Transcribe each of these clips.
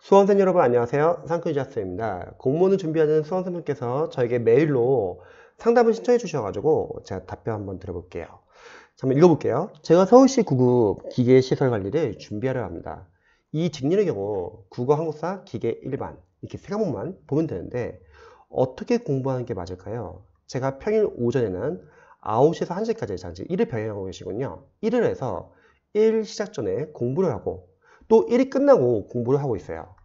수험생 여러분 안녕하세요. 상크유자스입니다. 공모를 준비하는 수험생분께서 저에게 메일로 상담을 신청해 주셔가지고 제가 답변 한번 드려볼게요. 자, 한번 읽어볼게요. 제가 서울시 9급 기계시설관리를 준비하려 합니다. 이 직렬의 경우 국어, 한국사, 기계, 일반 이렇게 세 과목만 보면 되는데 어떻게 공부하는 게 맞을까요? 제가 평일 오전에는 9시에서 1시까지 잠시 일을 병행하고 계시군요. 일을 해서 일 시작 전에 공부를 하고 또 일이 끝나고 공부를 하고 있어요.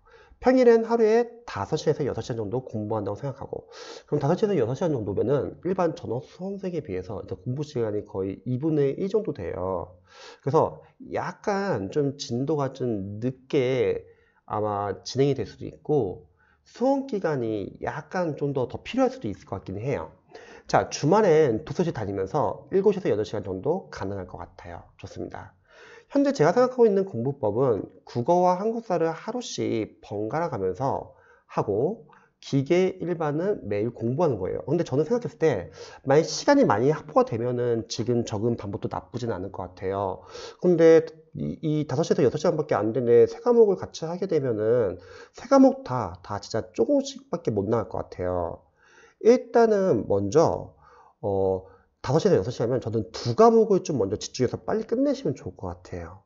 평일엔 하루에 5시에서 6시간 정도 공부한다고 생각하고, 그럼 5시에서 6시간 정도면은 일반 전업 수험생에 비해서 공부 시간이 거의 2분의 1 정도 돼요. 그래서 약간 좀 진도가 좀 늦게 아마 진행이 될 수도 있고, 수험 기간이 약간 좀 더 필요할 수도 있을 것 같긴 해요. 자, 주말엔 도서실 다니면서 7시에서 8시간 정도 가능할 것 같아요. 좋습니다. 현재 제가 생각하고 있는 공부법은 국어와 한국사를 하루씩 번갈아 가면서 하고 기계 일반은 매일 공부하는 거예요. 근데 저는 생각했을 때 만약 시간이 많이 확보가 되면은 지금 적은 방법도 나쁘진 않을 것 같아요. 근데 이 5시에서 6시간밖에 안 되는데 세 과목을 같이 하게 되면은 세 과목 다 진짜 조금씩밖에 못 나갈 것 같아요. 일단은 먼저 5시에서 6시간이면 저는 두 과목을 좀 먼저 집중해서 빨리 끝내시면 좋을 것 같아요.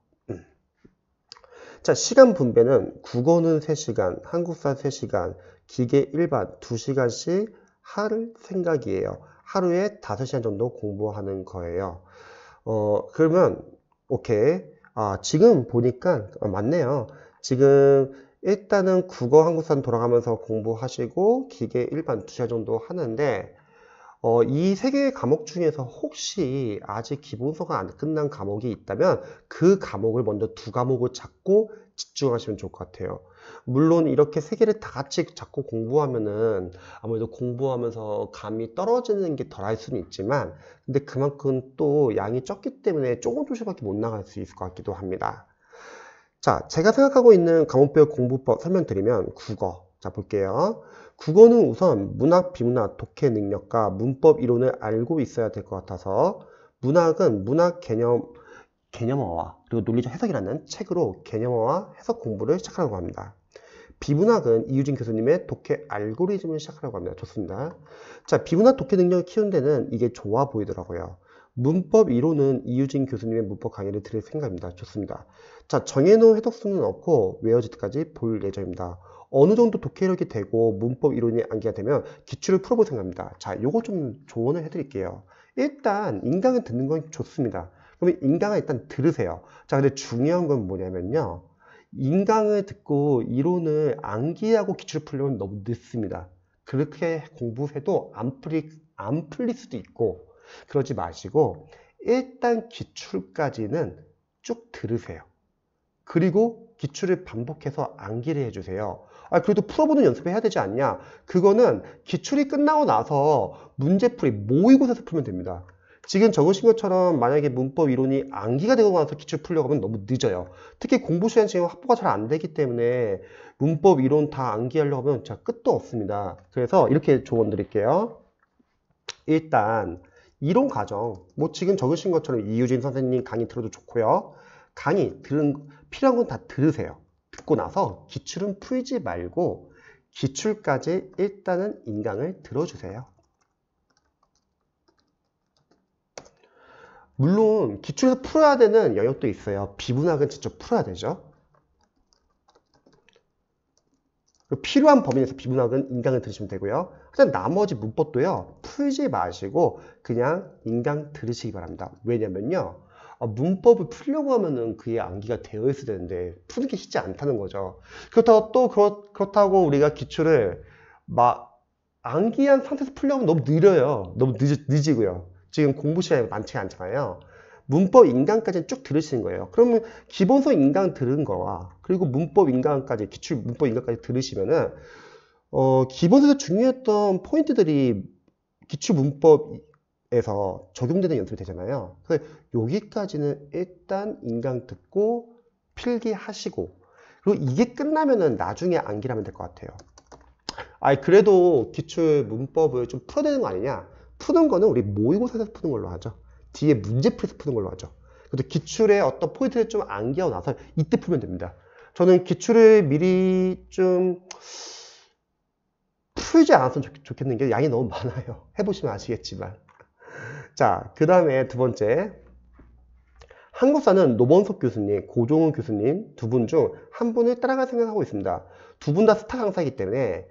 자, 시간 분배는 국어는 3시간, 한국사 3시간, 기계 일반 2시간씩 할 생각이에요. 하루에 5시간 정도 공부하는 거예요. 그러면 오케이. 지금 보니까 맞네요. 지금 일단은 국어, 한국사는 돌아가면서 공부하시고 기계 일반 2시간 정도 하는데 이 세 개의 과목 중에서 혹시 아직 기본서가 안 끝난 과목이 있다면 그 과목을 먼저 두 과목을 잡고 집중하시면 좋을 것 같아요. 물론 이렇게 세 개를 다 같이 잡고 공부하면은 아무래도 공부하면서 감이 떨어지는 게 덜할 수는 있지만 근데 그만큼 또 양이 적기 때문에 조금씩밖에 못 나갈 수 있을 것 같기도 합니다. 자, 제가 생각하고 있는 과목별 공부법 설명드리면 국어. 자, 볼게요. 국어는 우선 문학, 비문학, 독해 능력과 문법 이론을 알고 있어야 될 것 같아서 문학은 문학 개념어와 그리고 논리적 해석이라는 책으로 개념어와 해석 공부를 시작하라고 합니다. 비문학은 이유진 교수님의 독해 알고리즘을 시작하라고 합니다. 좋습니다. 자, 비문학 독해 능력을 키운 데는 이게 좋아 보이더라고요. 문법 이론은 이유진 교수님의 문법 강의를 들을 생각입니다. 좋습니다. 자, 정해놓은 해석수는 없고 외워질 때까지 볼 예정입니다. 어느 정도 독해력이 되고 문법 이론이 암기가 되면 기출을 풀어볼 생각입니다. 자, 요거 좀 조언을 해드릴게요. 일단 인강을 듣는 건 좋습니다. 그러면 인강을 일단 들으세요. 자, 근데 중요한 건 뭐냐면요. 인강을 듣고 이론을 암기하고 기출을 풀려면 너무 늦습니다. 그렇게 공부해도 안 풀릴 수도 있고 그러지 마시고 일단 기출까지는 쭉 들으세요. 그리고 기출을 반복해서 암기를 해주세요. 그래도 풀어보는 연습을 해야 되지 않냐? 그거는 기출이 끝나고 나서 문제풀이 모의고사에서 풀면 됩니다. 지금 적으신 것처럼 만약에 문법 이론이 암기가 되고 나서 기출 풀려고 하면 너무 늦어요. 특히 공부 시간 지금 확보가 잘 안 되기 때문에 문법 이론 다 암기하려고 하면 진짜 끝도 없습니다. 그래서 이렇게 조언 드릴게요. 일단 이론 과정, 뭐 지금 적으신 것처럼 이유진 선생님 강의 들어도 좋고요. 강의 필요한 건 다 들으세요. 듣고 나서 기출은 풀지 말고 기출까지 일단은 인강을 들어주세요. 물론 기출에서 풀어야 되는 영역도 있어요. 비문학은 직접 풀어야 되죠. 필요한 범위 내에서 비문학은 인강을 들으시면 되고요. 하여튼 나머지 문법도요. 풀지 마시고 그냥 인강 들으시기 바랍니다. 왜냐면요. 문법을 풀려고 하면은 그게 암기가 되어 있어야 되는데 푸는 게 쉽지 않다는 거죠. 그렇다고 우리가 기출을 막 암기한 상태에서 풀려고 하면 너무 느려요. 너무 늦이고요. 지금 공부 시간이 많지 않잖아요. 문법 인강까지는 쭉 들으시는 거예요. 그러면 기본서 인강 들은 거와 그리고 문법 인강까지 기출 문법 인강까지 들으시면은 기본서에서 중요했던 포인트들이 기출 문법에서 적용되는 연습이 되잖아요. 그래서 여기까지는 일단 인강 듣고 필기하시고 그리고 이게 끝나면은 나중에 암기를 하면 될 것 같아요. 그래도 기출 문법을 좀 풀어야 되는 거 아니냐? 푸는 거는 우리 모의고사에서 푸는 걸로 하죠. 뒤에 문제풀이에서 푸는 걸로 하죠. 그래도 기출의 어떤 포인트를 좀 암기하고 나서 이때 풀면 됩니다. 저는 기출을 미리 좀 풀지 않았으면 좋겠는 게 양이 너무 많아요. 해보시면 아시겠지만. 자, 그 다음에 두 번째. 한국사는 노범석 교수님, 고종훈 교수님 두 분 중 한 분을 따라갈 생각하고 있습니다. 두 분 다 스타 강사이기 때문에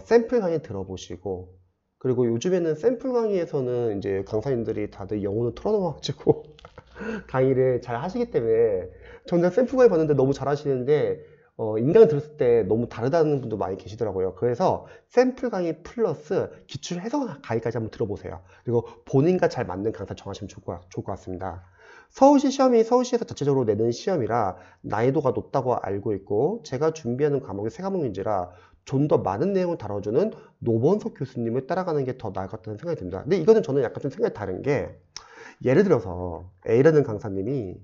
샘플 강의 들어보시고, 그리고 요즘에는 샘플 강의에서는 이제 강사님들이 다들 영혼을 털어놓아가지고 강의를 잘 하시기 때문에 저는 샘플 강의 봤는데 너무 잘 하시는데 인강 들었을 때 너무 다르다는 분도 많이 계시더라고요. 그래서 샘플 강의 플러스 기출 해석 강의까지 한번 들어보세요. 그리고 본인과 잘 맞는 강사 정하시면 좋을 것 같습니다. 서울시 시험이 서울시에서 자체적으로 내는 시험이라 난이도가 높다고 알고 있고, 제가 준비하는 과목이 세 과목인지라 좀 더 많은 내용을 다뤄주는 노범석 교수님을 따라가는 게 더 나을 것 같다는 생각이 듭니다. 근데 이거는 저는 약간 좀 생각이 다른 게, 예를 들어서 A라는 강사님이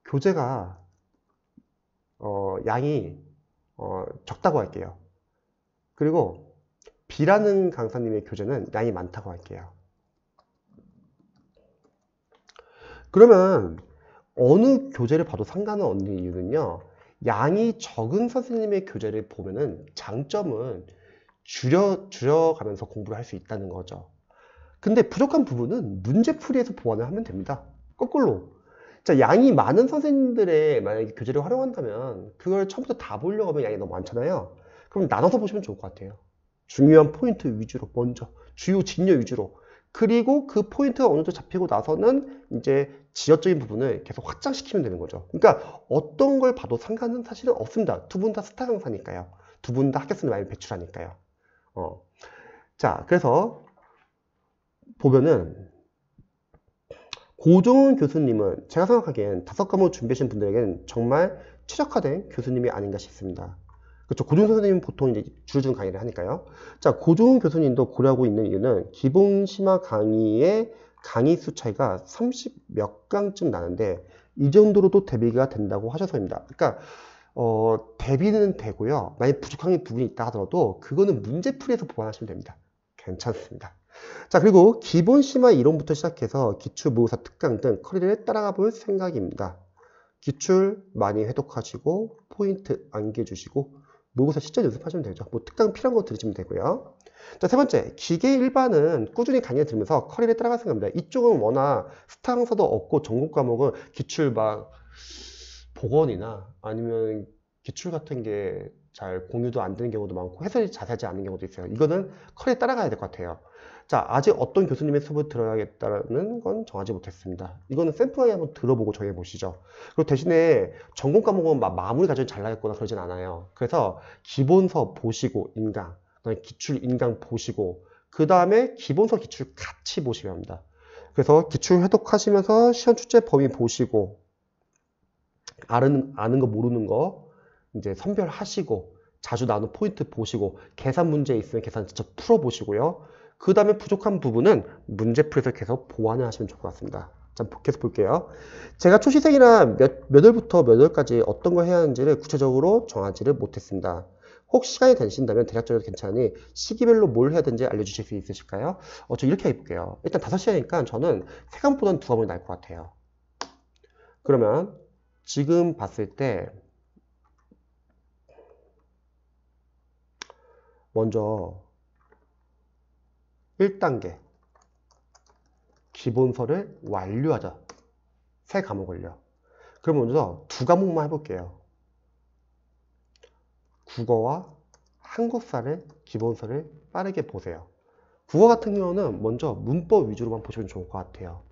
교재가 양이 적다고 할게요. 그리고 B라는 강사님의 교재는 양이 많다고 할게요. 그러면 어느 교재를 봐도 상관은 없는 이유는요, 양이 적은 선생님의 교재를 보면은 장점은 줄여가면서 공부를 할 수 있다는 거죠. 근데 부족한 부분은 문제풀이에서 보완을 하면 됩니다. 거꾸로. 자, 양이 많은 선생님들의 만약에 교재를 활용한다면 그걸 처음부터 다 보려고 하면 양이 너무 많잖아요. 그럼 나눠서 보시면 좋을 것 같아요. 중요한 포인트 위주로 먼저, 주요 진료 위주로. 그리고 그 포인트가 어느 정도 잡히고 나서는 이제 지역적인 부분을 계속 확장시키면 되는 거죠. 그러니까 어떤 걸 봐도 상관은 사실은 없습니다. 두 분 다 스타 강사니까요. 두 분 다 학교생을 많이 배출하니까요. 자, 그래서 보면은 고종훈 교수님은 제가 생각하기엔 5과목 준비하신 분들에게는 정말 최적화된 교수님이 아닌가 싶습니다. 그렇죠. 고종훈 선생님은 보통 이제 줄여주는 강의를 하니까요. 자, 고종훈 교수님도 고려하고 있는 이유는 기본 심화 강의의 강의 수 차이가 30몇 강쯤 나는데 이 정도로도 대비가 된다고 하셔서입니다. 그러니까 대비는 되고요. 만약 부족한 부분이 있다 하더라도 그거는 문제풀이에서 보완하시면 됩니다. 괜찮습니다. 자, 그리고 기본 심화 이론부터 시작해서 기출, 모의고사, 특강 등 커리를 따라가 볼 생각입니다. 기출 많이 회독하시고 포인트 암기해주시고 모의고사 실전 연습하시면 되죠. 뭐 특강 필요한 거 들으시면 되고요. 자, 세 번째, 기계 일반은 꾸준히 강의를 들으면서 커리를 따라갈 생각입니다. 이쪽은 워낙 스타 강사도 없고 전공 과목은 기출 막 복원이나 아니면 기출 같은 게 잘 공유도 안 되는 경우도 많고 해설이 자세하지 않은 경우도 있어요. 이거는 커리에 따라가야 될 것 같아요. 자, 아직 어떤 교수님의 수업을 들어야겠다는 건 정하지 못했습니다. 이거는 샘플을 한번 들어보고 정해보시죠. 그리고 대신에 전공 과목은 막 마무리 과정이 잘 나겠거나 그러진 않아요. 그래서 기본서 보시고 인강, 그다음에 기출 인강 보시고 그 다음에 기본서 기출 같이 보시면 합니다. 그래서 기출 회독하시면서 시험 출제 범위 보시고 아는 거 모르는 거 이제 선별하시고 자주 나오는 포인트 보시고 계산 문제 있으면 계산 직접 풀어보시고요. 그 다음에 부족한 부분은 문제풀이에서 계속 보완을 하시면 좋을 것 같습니다. 자, 계속 볼게요. 제가 초시생이나 몇 월부터 몇 월까지 어떤 걸 해야 하는지를 구체적으로 정하지를 못했습니다. 혹시 시간이 되신다면 대략적으로 괜찮으니 시기별로 뭘 해야 되는지 알려주실 수 있으실까요? 저 이렇게 해볼게요. 일단 5시간이니까 저는 3과목보다는 2과목이 나을 것 같아요. 그러면 지금 봤을 때 먼저 1단계 기본서를 완료하자. 3과목을요. 그럼 먼저 2과목만 해볼게요. 국어와 한국사를 기본서를 빠르게 보세요. 국어 같은 경우는 먼저 문법 위주로만 보시면 좋을 것 같아요.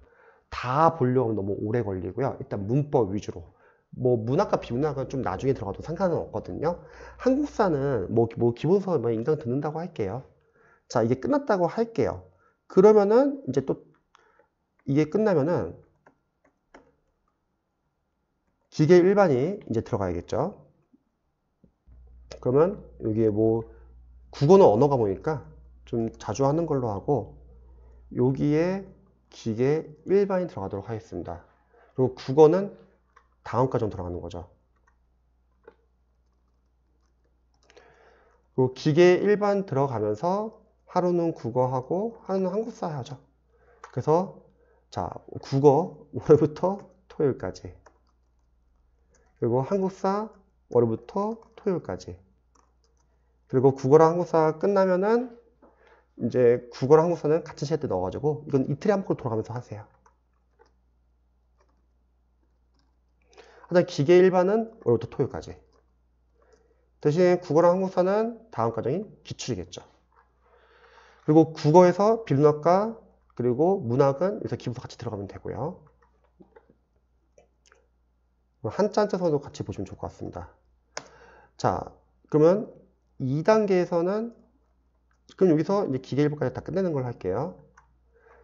다 보려고 하면 너무 오래 걸리고요. 일단 문법 위주로. 뭐 문학과 비문학은 좀 나중에 들어가도 상관은 없거든요. 한국사는 뭐 기본서 인강 듣는다고 할게요. 자, 이게 끝났다고 할게요. 그러면은 이제 또 이게 끝나면은 기계 일반이 이제 들어가야겠죠. 그러면 여기에 뭐 국어는 언어 과목이니까 좀 자주 하는 걸로 하고 여기에 기계 일반이 들어가도록 하겠습니다. 그리고 국어는 다음 과정 들어가는 거죠. 그리고 기계 일반 들어가면서 하루는 국어하고 하루는 한국사 하죠. 그래서 자, 국어 월요일부터 토요일까지 그리고 한국사 월요일부터 토요일까지. 그리고 국어랑 한국사 끝나면은 이제 국어랑 한국사는 같은 시간대 넣어가지고 이건 이틀에 한 번 돌아가면서 하세요. 하여튼 기계 일반은 월요일부터 토요일까지. 대신 국어랑 한국사는 다음 과정인 기출이겠죠. 그리고 국어에서 비문학과 그리고 문학은 여기서 기부서 같이 들어가면 되고요. 한자 한자서도 같이 보시면 좋을 것 같습니다. 자, 그러면 2단계에서는 그럼 여기서 이제 기계 1부까지 다 끝내는 걸 할게요.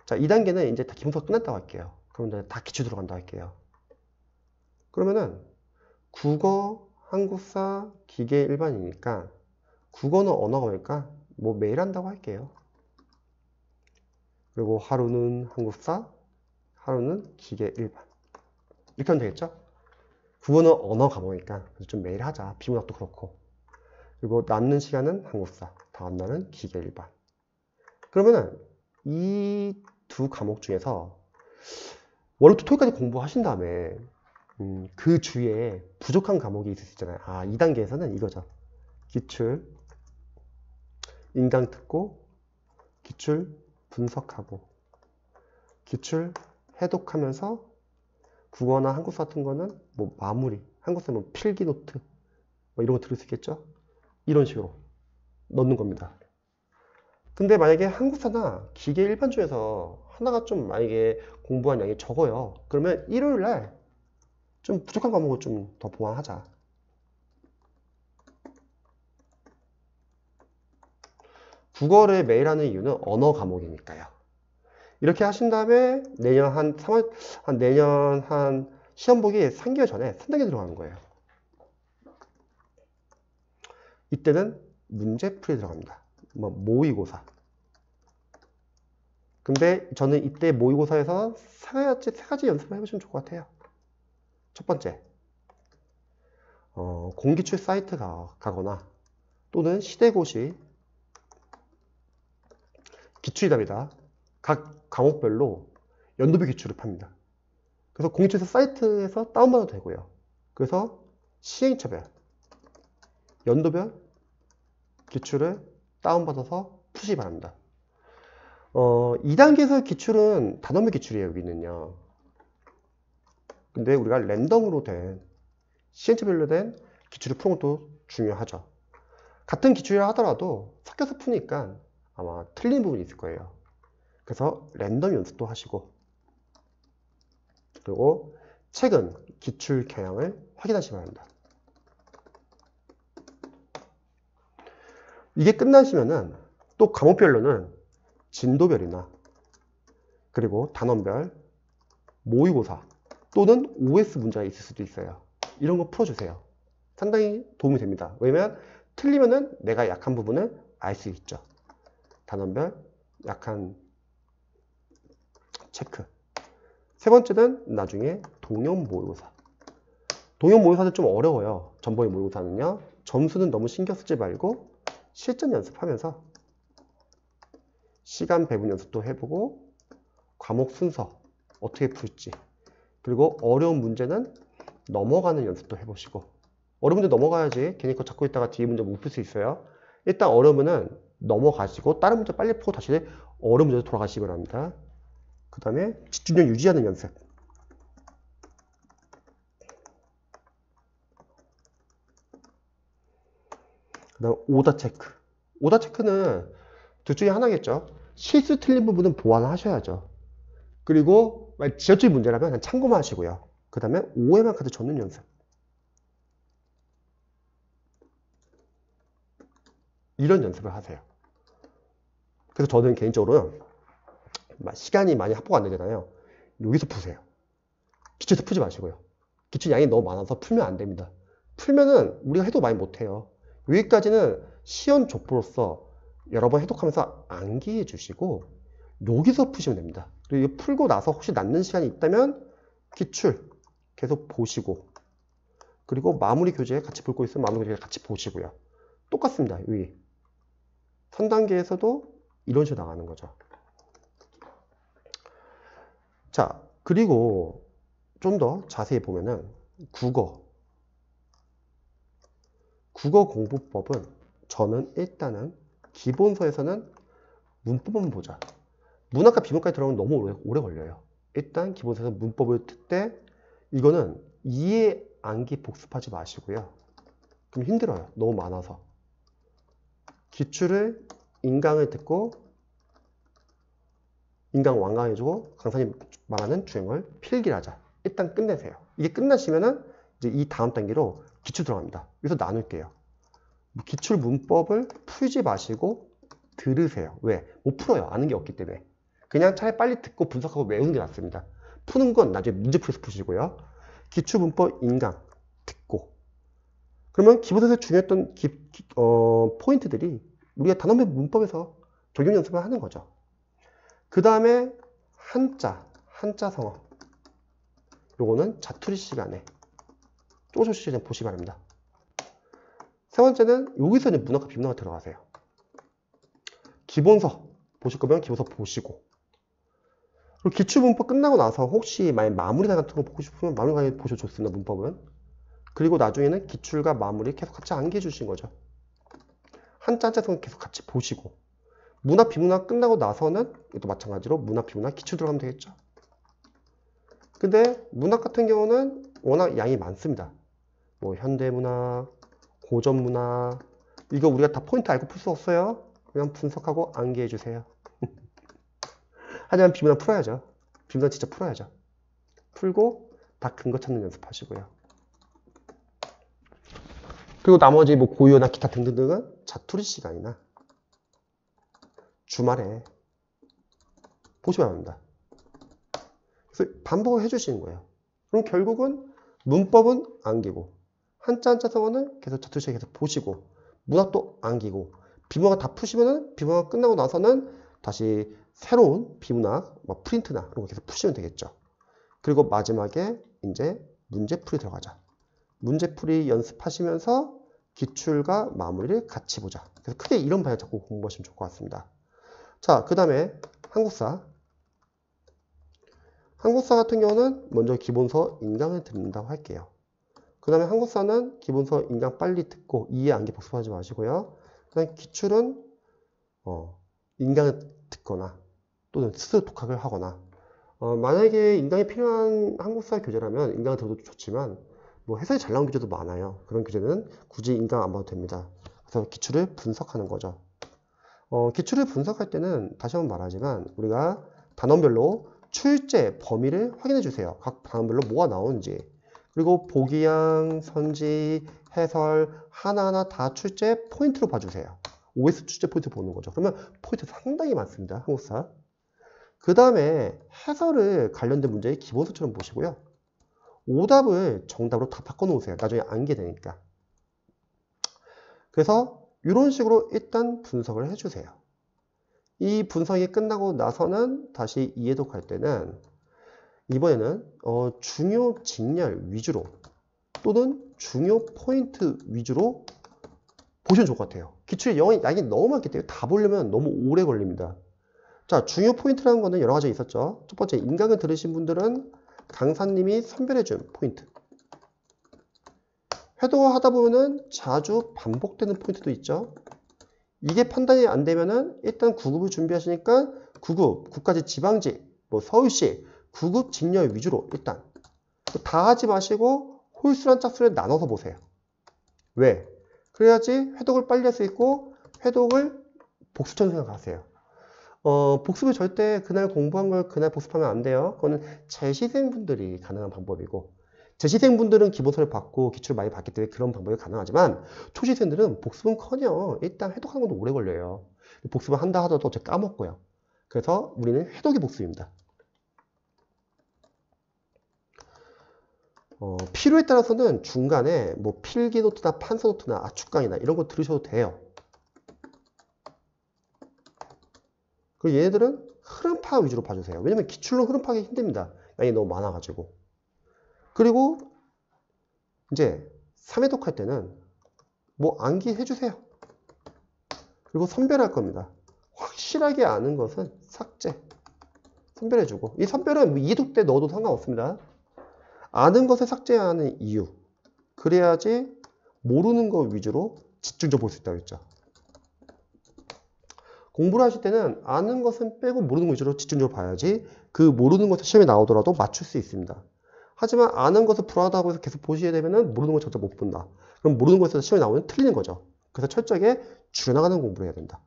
자, 2단계는 이제 다 기본서 끝났다고 할게요. 그럼 이제 다 기출 들어간다고 할게요. 그러면은 국어, 한국사, 기계 일반이니까 국어는 언어가 뭘까? 뭐 매일 한다고 할게요. 그리고 하루는 한국사, 하루는 기계 일반. 이렇게 하면 되겠죠? 국어는 언어 과목이니까 좀 매일 하자. 비문학도 그렇고. 그리고 남는 시간은 한국사, 다음 날은 기계 일반. 그러면은 이 두 과목 중에서 월요일부터 토요일까지 공부하신 다음에 그 주에 부족한 과목이 있을 수 있잖아요. 아, 2단계에서는 이거죠. 기출, 인강 듣고, 기출 분석하고, 기출 해독하면서 국어나 한국사 같은 거는 뭐 마무리, 한국사 뭐 필기 노트 뭐 이런 거 들을 수 있겠죠? 이런 식으로 넣는 겁니다. 근데 만약에 한국사나 기계 일반 중에서 하나가 좀 만약에 공부한 양이 적어요. 그러면 일요일 날 좀 부족한 과목을 좀 더 보완하자. 국어를 매일 하는 이유는 언어 과목이니까요. 이렇게 하신 다음에 내년 한 3월, 내년 한 시험 보기 3개월 전에 3단계 들어가는 거예요. 이때는 문제풀이 들어갑니다. 뭐 모의고사. 근데 저는 이때 모의고사에서 세 가지 연습을 해보시면 좋을 것 같아요. 첫 번째, 공기출 사이트 가거나 또는 시대고시 기출이답니다. 각 과목별로 연도별 기출을 팝니다. 그래서 공기출 사이트에서 다운받아도 되고요. 그래서 시행처별, 연도별 기출을 다운받아서 푸시기 바랍니다. 2단계에서 기출은 단원별 기출이에요, 여기는요. 근데 우리가 랜덤으로 된, 시행처별로 된 기출을 푸는 것도 중요하죠. 같은 기출이라 하더라도 섞여서 푸니까 아마 틀린 부분이 있을 거예요. 그래서 랜덤 연습도 하시고, 그리고 최근 기출 경향을 확인하시기 바랍니다. 이게 끝나시면은 또 과목별로는 진도별이나 그리고 단원별, 모의고사 또는 OS 문제가 있을 수도 있어요. 이런 거 풀어주세요. 상당히 도움이 됩니다. 왜냐면 틀리면은 내가 약한 부분을 알 수 있죠. 단원별 약한 체크. 세 번째는 나중에 동형 모의고사. 동형 모의고사는 좀 어려워요. 전번에 모의고사는요. 점수는 너무 신경 쓰지 말고 실전 연습하면서 시간 배분 연습도 해보고 과목 순서 어떻게 풀지, 그리고 어려운 문제는 넘어가는 연습도 해보시고, 어려운 문제 넘어가야지 괜히 그거 잡고 있다가 뒤에 문제 못 풀 수 있어요. 일단 어려우면은 넘어가시고 다른 문제 빨리 풀고 다시 어려운 문제로 돌아가시기 바랍니다. 그 다음에 집중력 유지하는 연습. 그 다음 오더 체크. 오더 체크는 둘 중에 하나겠죠. 실수 틀린 부분은 보완하셔야죠. 그리고 지역적인 문제라면 그냥 참고만 하시고요. 그 다음에 오해만 카드 적는 연습. 이런 연습을 하세요. 그래서 저는 개인적으로 시간이 많이 확보가 안 되잖아요. 여기서 푸세요. 기출에서 푸지 마시고요. 기출 양이 너무 많아서 풀면 안 됩니다. 풀면은 우리가 해도 많이 못해요. 여기까지는 시연 족보로서 여러 번 해독하면서 암기해 주시고 여기서 푸시면 됩니다. 그리고 이거 풀고 나서 혹시 남는 시간이 있다면 기출 계속 보시고, 그리고 마무리 교재 같이 풀고 있으면 마무리 교재 같이 보시고요. 똑같습니다. 여기 3단계에서도 이런 식으로 나가는 거죠. 자, 그리고 좀 더 자세히 보면은 국어, 국어 공부법은 저는 일단은 기본서에서는 문법만 보자. 문학과 비문까지 들어가면 너무 오래 걸려요. 일단 기본서에서 문법을 틀 때 이거는 이해 암기 복습하지 마시고요. 좀 힘들어요. 너무 많아서. 기출을 인강을 듣고 인강 완강해주고 강사님 말하는 주행을 필기를 하자. 일단 끝내세요. 이게 끝나시면은 이제 이 다음 단계로 기출 들어갑니다. 그래서 나눌게요. 기출 문법을 풀지 마시고 들으세요. 왜? 못 풀어요. 아는 게 없기 때문에. 그냥 차라리 빨리 듣고 분석하고 외우는 게 낫습니다. 푸는 건 나중에 문제풀이에서 푸시고요. 기출 문법 인강 듣고. 그러면 기본에서 중요했던 포인트들이 우리가 단어별 문법에서 적용 연습을 하는 거죠. 그 다음에 한자 성어. 요거는 자투리 시간에 조금씩 보시기 바랍니다. 세 번째는 여기서 이제 문학과 비문학과 들어가세요. 기본서 보실 거면 기본서 보시고, 그리고 기출문법 끝나고 나서 혹시 만약 마무리사 같은 거 보고 싶으면 마무리사 보셔도 좋습니다. 문법은. 그리고 나중에는 기출과 마무리 계속 같이 암기해 주신 거죠. 한자 성어 계속 같이 보시고, 문학 비문학 끝나고 나서는 또 마찬가지로 문학 비문학 기출 들어가면 되겠죠. 근데 문학 같은 경우는 워낙 양이 많습니다. 뭐 현대문학, 고전문학, 이거 우리가 다 포인트 알고 풀 수 없어요. 그냥 분석하고 암기해 주세요. 하지만 비문학 풀어야죠. 비문학 진짜 풀어야죠. 풀고 다 근거 찾는 연습하시고요. 그리고 나머지 뭐 고유어나 기타 등등등은 자투리 시간이나 주말에 보시면 합니다. 그래서 반복을 해주시는 거예요. 그럼 결국은 문법은 암기고, 한자 성어는 계속 자투리 시간 계속 보시고, 문학도 암기고, 비문학 다 푸시면은 비문학 끝나고 나서는 다시 새로운 비문학, 뭐 프린트나 이런 거 계속 푸시면 되겠죠. 그리고 마지막에 이제 문제풀이 들어가자. 문제풀이 연습하시면서 기출과 마무리를 같이 보자. 그래서 크게 이런 방향 잡고 공부하시면 좋을 것 같습니다. 자, 그 다음에 한국사. 한국사 같은 경우는 먼저 기본서 인강을 듣는다고 할게요. 그 다음에 한국사는 기본서 인강 빨리 듣고 이해 암기 복습하지 마시고요. 그 다음에 기출은 인강을 듣거나 또는 스스로 독학을 하거나, 만약에 인강이 필요한 한국사 교재라면 인강을 들어도 좋지만 뭐 해설이 잘 나온 교재도 많아요. 그런 교재는 굳이 인강 안 봐도 됩니다. 그래서 기출을 분석하는 거죠. 기출을 분석할 때는 다시 한번 말하지만 우리가 단원별로 출제 범위를 확인해 주세요. 각 단원별로 뭐가 나오는지. 그리고 보기양, 선지, 해설 하나하나 다 출제 포인트로 봐주세요. OS 출제 포인트 보는 거죠. 그러면 포인트 상당히 많습니다. 한국사. 그 다음에 해설을 관련된 문제의 기본서처럼 보시고요. 오답을 정답으로 다 바꿔놓으세요. 나중에 암기 되니까. 그래서 이런 식으로 일단 분석을 해주세요. 이 분석이 끝나고 나서는 다시 이해독 할 때는 이번에는 중요 직렬 위주로 또는 중요 포인트 위주로 보시면 좋을 것 같아요. 기출이 양이 너무 많기 때문에 다 보려면 너무 오래 걸립니다. 자, 중요 포인트라는 거는 여러 가지 있었죠. 첫 번째, 인강을 들으신 분들은 강사님이 선별해준 포인트. 회도하다 보면은 자주 반복되는 포인트도 있죠. 이게 판단이 안 되면은 일단 9급을 준비하시니까 9급, 국가직 지방직, 뭐 서울시, 9급 직렬 위주로 일단 다 하지 마시고 홀수랑 짝수를 나눠서 보세요. 왜? 그래야지 회독을 빨리 할 수 있고 회독을 복습처럼 생각하세요. 복습을 절대 그날 공부한 걸 그날 복습하면 안 돼요. 그거는 재시생분들이 가능한 방법이고, 재시생분들은 기본서를 받고 기출을 많이 받기 때문에 그런 방법이 가능하지만 초시생들은 복습은커녕 일단 회독하는 것도 오래 걸려요. 복습을 한다 하더라도 어차피 까먹고요. 그래서 우리는 회독이 복습입니다. 필요에 따라서는 중간에 뭐 필기노트나 판서노트나 압축강이나 이런 거 들으셔도 돼요. 그리고 얘네들은 흐름 파악 위주로 봐주세요. 왜냐면 기출로 흐름 파악이 힘듭니다. 양이 너무 많아가지고. 그리고 이제 3회독 할 때는 뭐 암기 해주세요. 그리고 선별할 겁니다. 확실하게 아는 것은 삭제. 선별해주고. 이 선별은 2회독 때 넣어도 상관없습니다. 아는 것을 삭제하는 이유. 그래야지 모르는 거 위주로 집중적으로 볼 수 있다고 했죠. 공부를 하실 때는 아는 것은 빼고 모르는 것 위주로 집중적으로 봐야지 그 모르는 것을 시험에 나오더라도 맞출 수 있습니다. 하지만 아는 것을 불안하다고 해서 계속 보시게 되면 모르는 걸 전혀 못 본다. 그럼 모르는 것에서 시험에 나오면 틀리는 거죠. 그래서 철저하게 줄여나가는 공부를 해야 된다.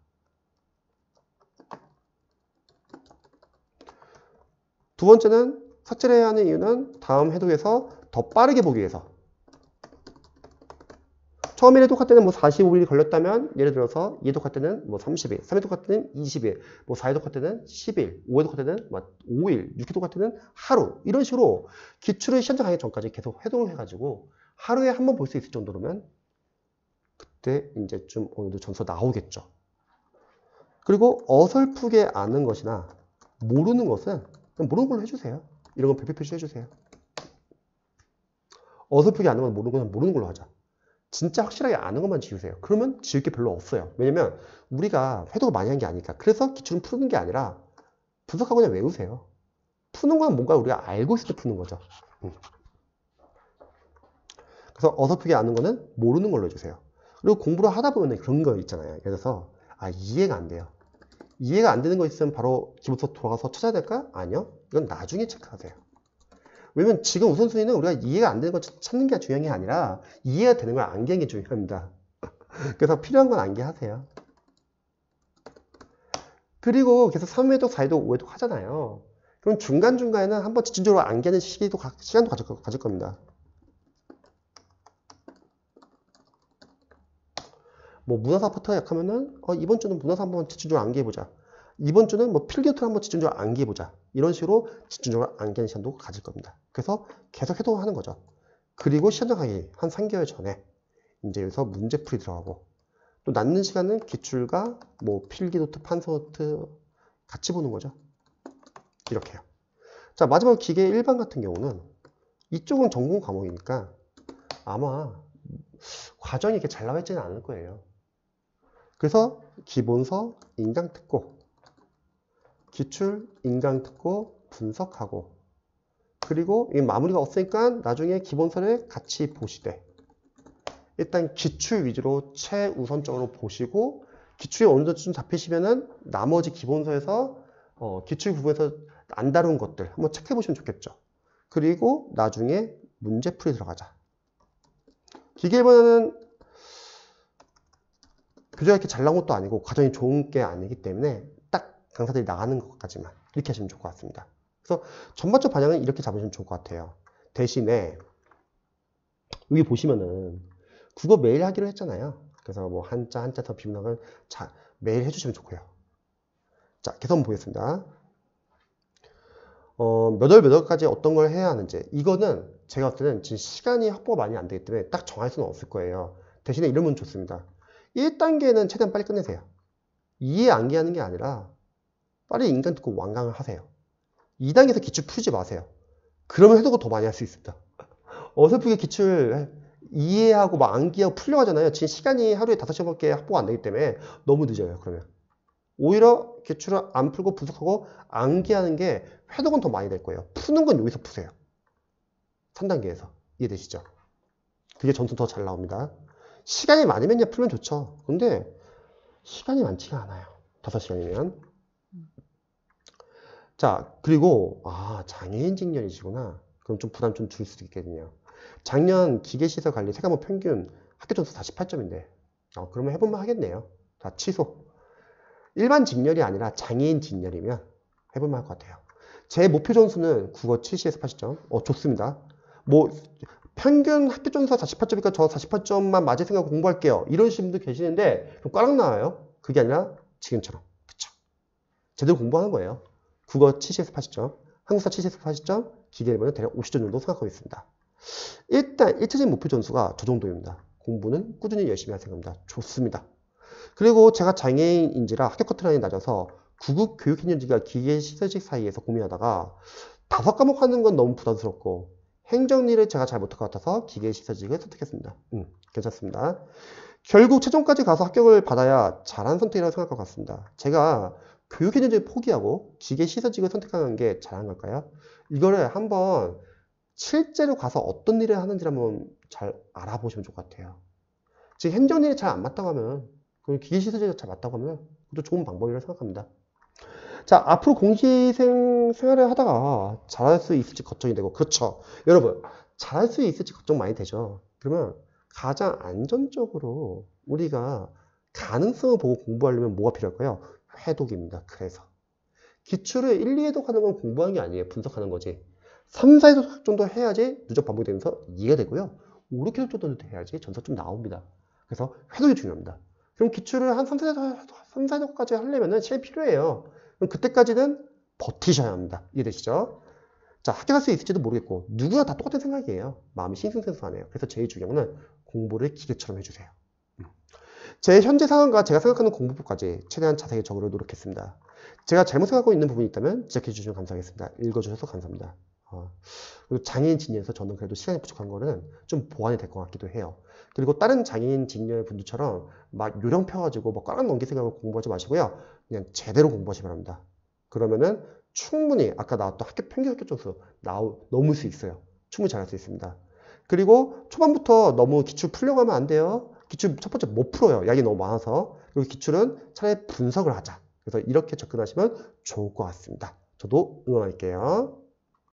두 번째는 삭제를 해야 하는 이유는 다음 해독에서 더 빠르게 보기 위해서. 처음에 해독할 때는 뭐 45일이 걸렸다면 예를 들어서 2해독할 때는 뭐 30일, 3해독할 때는 20일, 뭐 4해독할 때는 10일, 5해독할 때는 뭐 5일, 6해독할 때는 하루 이런 식으로 기출을 시험장 가기 전까지 계속 해독을 해가지고 하루에 한 번 볼 수 있을 정도로면 그때 이제 좀 어느 정도 점수가 나오겠죠. 그리고 어설프게 아는 것이나 모르는 것은 그냥 모르는 걸로 해주세요. 이런 건 별표 표시 해주세요. 어설프게 아는 건 모르는 건 모르는 걸로 하자. 진짜 확실하게 아는 것만 지우세요. 그러면 지울 게 별로 없어요. 왜냐면 우리가 회독을 많이 한 게 아니니까. 그래서 기출은 푸는 게 아니라 분석하고 그냥 외우세요. 푸는 건 뭔가 우리가 알고 있을 때 푸는 거죠. 그래서 어설프게 아는 거는 모르는 걸로 해주세요. 그리고 공부를 하다 보면 그런 거 있잖아요. 예를 들어서 이해가 안 돼요. 이해가 안 되는 거 있으면 바로 기본서 돌아가서 찾아야 될까? 아니요. 이건 나중에 체크하세요. 왜냐면 지금 우선순위는 우리가 이해가 안 되는 걸 찾는 게 중요한 게 아니라 이해가 되는 걸 암기하는 게 중요합니다. 그래서 필요한 건 암기하세요. 그리고 계속 3회독, 4회독, 5회독 하잖아요. 그럼 중간중간에는 한번 집중적으로 암기하는 시간도 가질 겁니다. 뭐 문화사부터 약하면은 이번 주는 문화사 한번 집중적으로 암기해보자. 이번 주는 뭐 필기노트를 한번 집중적으로 암기해보자. 이런 식으로 집중적으로 암기하는 시간도 가질 겁니다. 그래서 계속 해독을 하는 거죠. 그리고 시험장 가기 한 3개월 전에 이제 여기서 문제풀이 들어가고 또 남는 시간은 기출과 뭐 필기노트, 판서노트 같이 보는 거죠. 이렇게요. 자, 마지막 기계 일반 같은 경우는 이쪽은 전공 과목이니까 아마 과정이 이렇게 잘 나와 있지는 않을 거예요. 그래서 기본서, 인강특고, 기출, 인강특고, 분석하고 그리고 이 마무리가 없으니까 나중에 기본서를 같이 보시되 일단 기출 위주로 최우선적으로 보시고 기출이 어느 정도 좀 잡히시면은 나머지 기본서에서 기출 부분에서 안 다룬 것들 한번 체크해 보시면 좋겠죠. 그리고 나중에 문제풀이 들어가자. 기계 1번은 교재가 이렇게 잘 나온 것도 아니고 과정이 좋은 게 아니기 때문에 딱 강사들이 나가는 것까지만 이렇게 하시면 좋을 것 같습니다. 그래서 전반적 방향은 이렇게 잡으시면 좋을 것 같아요. 대신에 여기 보시면은 국어 매일 하기로 했잖아요. 그래서 뭐 한자 더 비문학은 매일 해주시면 좋고요. 자, 계속 한번 보겠습니다. 몇 월까지 어떤 걸 해야 하는지 이거는 제가 봤을 때는 지금 시간이 확보가 많이 안 되기 때문에 딱 정할 수는 없을 거예요. 대신에 이러면 좋습니다. 1단계는 최대한 빨리 끝내세요. 이해 암기하는 게 아니라 빨리 인강 듣고 완강을 하세요. 2단계에서 기출 풀지 마세요. 그러면 해독을 더 많이 할 수 있습니다. 어설프게 기출 이해하고 막 암기하고 풀려고 하잖아요. 지금 시간이 하루에 5시간밖에 확보가 안 되기 때문에 너무 늦어요. 그러면 오히려 기출을 안 풀고 분석하고 암기하는 게 회독은 더 많이 될 거예요. 푸는 건 여기서 푸세요. 3단계에서. 이해되시죠? 그게 점수 더 잘 나옵니다. 시간이 많으면 풀면 좋죠. 근데 시간이 많지가 않아요. 5시간이면. 자, 그리고 장애인 직렬이시구나. 그럼 좀 부담 좀 줄 수도 있겠네요. 작년 기계시설 관리 세과목 평균 학교 점수 48점인데 그러면 해볼만 하겠네요. 자, 취소. 일반 직렬이 아니라 장애인 직렬이면 해볼만 할 것 같아요. 제 목표 점수는 국어 70에서 80점. 좋습니다. 뭐 평균 학교 점수가 48점이니까 저 48점만 맞을 생각 공부할게요. 이러시는 분도 계시는데 좀 꽈락 나와요. 그게 아니라 지금처럼. 그쵸? 제대로 공부하는 거예요. 국어 70에서 80점, 한국사 70에서 80점, 기계 1번은 대략 50점 정도 생각하고 있습니다. 일단 1차적인 목표 점수가 저 정도입니다. 공부는 꾸준히 열심히 할 생각입니다. 좋습니다. 그리고 제가 장애인인지라 합격 커트라인이 낮아서 구급 교육행정직과 기계시설직 사이에서 고민하다가 5과목 하는 건 너무 부담스럽고 행정일을 제가 잘 못할 것 같아서 기계시설직을 선택했습니다. 괜찮습니다. 결국 최종까지 가서 합격을 받아야 잘한 선택이라고 생각할 것 같습니다. 제가 교육행정직을 포기하고 기계시설직을 선택하는 게 잘한 걸까요? 이거를 한번 실제로 가서 어떤 일을 하는지 한번 잘 알아보시면 좋을 것 같아요. 지금 행정일이 잘 안 맞다고 하면, 기계시설이 잘 맞다고 하면, 그것도 좋은 방법이라고 생각합니다. 자, 앞으로 생활을 하다가 잘할 수 있을지 걱정이 되고, 그렇죠. 여러분, 잘할 수 있을지 걱정 많이 되죠. 그러면 가장 안전적으로 우리가 가능성을 보고 공부하려면 뭐가 필요할까요? 회독입니다. 그래서. 기출을 1, 2회독 하는 건 공부하는 게 아니에요. 분석하는 거지. 3, 4회독 정도 해야지 누적 반복이 되면서 이해가 되고요. 5, 6회독 정도 해야지 전사 좀 나옵니다. 그래서 회독이 중요합니다. 그럼 기출을 한 3, 4회독까지 하려면 시간이 필요해요. 그럼 그때까지는 버티셔야 합니다. 이해되시죠? 자, 합격할 수 있을지도 모르겠고 누구나 다 똑같은 생각이에요. 마음이 싱숭생숭하네요. 그래서 제일 중요한 건 공부를 기계처럼 해주세요. 제 현재 상황과 제가 생각하는 공부법까지 최대한 자세히 적으려 노력했습니다. 제가 잘못 생각하고 있는 부분이 있다면 지적해 주시면 감사하겠습니다. 읽어주셔서 감사합니다. 그리고 장애인 진료에서 저는 그래도 시간이 부족한 거는 좀 보완이 될 것 같기도 해요. 그리고 다른 장애인 진료의 분들처럼 막 요령 펴가지고 뭐 꽉 넘길 생각으로 공부하지 마시고요. 그냥 제대로 공부하시기 바랍니다. 그러면은 충분히 아까 나왔던 평균 합격 점수 넘을 수 있어요. 충분히 잘할 수 있습니다. 그리고 초반부터 너무 기출 풀려고 하면 안 돼요. 기출 첫 번째 못 풀어요. 양이 너무 많아서. 그리고 기출은 차라리 분석을 하자. 그래서 이렇게 접근하시면 좋을 것 같습니다. 저도 응원할게요.